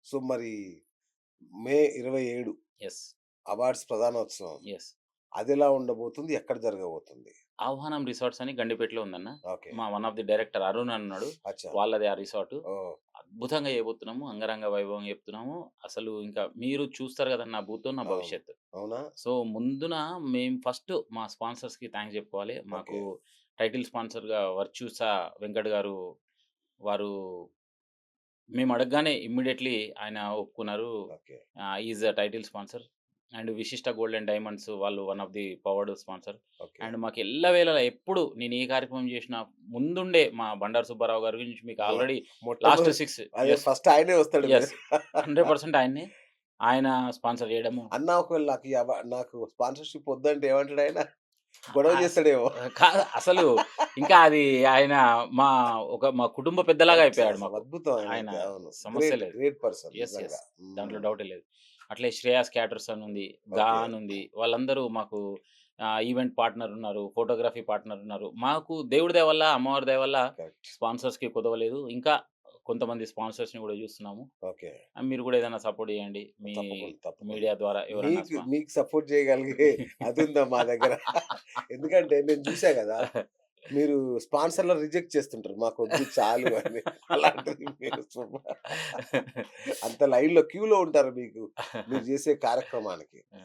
So, మరి మే 27 yes. Awards ప్రదానోత్సవం. Yes. అదెలా ఉండబోతుంది? ఎక్కడ జరగబోతుంది? 'ఆహ్వానం రిసార్ట్స్' అని గండిపేటలో ఉందన్న. ఓకే. మా one of the director Arun అని ఉన్నాడు. అచ్చా! వాళ్ళదే ఆ రిసార్టు. ఓహ్! అద్భుతంగా చేయబోతున్నాము. అంగరంగ వైభవంగా చెప్తున్నాము. అసలు ఇంకా మీరు చూస్తారు గదా! నా భూతో నా అవును. భవిష్యత్తు. అవునా? సో, ముందున మేము ఫస్ట్ మా స్పాన్సర్స్‌కి థాంక్స్ చెప్పుకోవాలి. మాకు ఓకే. టైటిల్ స్పాన్సర్‌గా 'వర్చుసా' వెంకట్ గారు వారు మేము అడగగానే ఇమ్మీడియేట్‌లీ ఆయన ఒప్పుకున్నారు. Okay. He is a title sponsor. And 'విశిష్ట గోల్డ్ అండ్ డైమండ్స్' వాళ్ళు one of the powered sponsor. Okay. And మాకు ఎల్లవేళలా ఎప్పుడు నేను ఏ కార్యక్రమం చేసినా ముందుండే మా బండారు సుబ్బారావు గారి గురించి మీకు మొ ఆల్రెడీ లాస్ట్ మొట్టమొదటి 6 అదే యెస్. ఫస్ట్ ఆయనే వస్తాడు యెస్. మీరు. 100% ఆయన్నే. ఆయన స్పాన్సర్ చేయడము. అన్న ఒకవేళ నాకు స్పాన్సర్‌షిప్ వద్దంటే ఏమంటాడాయన? గొడవ అస్ చేస్తాడేమో. కాదు అసలు ఇంకా అది ఆయన మా మా కుటుంబ పెద్దలాగా అయిపోయాడు అసలు మాకు. అద్భుతం ఆయన ఆయనైతే. అవును. సమస్య గ్రేట్, లేదు. Great person yes. యెస్. నిజంగా. దాంట్లో హ్మ్. డౌటే లేదు. అట్లే 'శ్రేయాస్ క్యాటర్స్' అని ఉంది. ఓకే. 'గా' అని ఉంది. వాళ్ళందరూ మాకు ఈవెంట్ పార్ట్నర్ ఉన్నారు. ఫోటోగ్రఫీ పార్ట్నర్ ఉన్నారు. మాకు దేవుడి దయ వల్ల, అమ్మవారి దయ వల్ల కరెక్ట్. స్పాన్సర్స్‌కి కొదవలేదు. ఇంకా కొంతమంది స్పాన్సర్స్‌ని గూడా చూస్తున్నాము. ఓకే. మీరు గూడా ఏదైనా సపోర్ట్ చేయండి. మీ తప్పకుండా, తప్పకుండా. మీడియా ద్వారా ఎవరన్నా మీకు మీకు సపోర్ట్ చేయగలిగే అదుందా మా దగ్గర? ఎందుకంటే నేను చూసా గదా! మీరు స్పాన్సర్‌లని రిజెక్ట్ చేస్తుంటారు. మాకొద్దు చాలు అని. అలాంటిది మీరు అంత లైన్‌లో క్యూలో ఉంటారు మీరు చేసే కార్యక్రమానికి.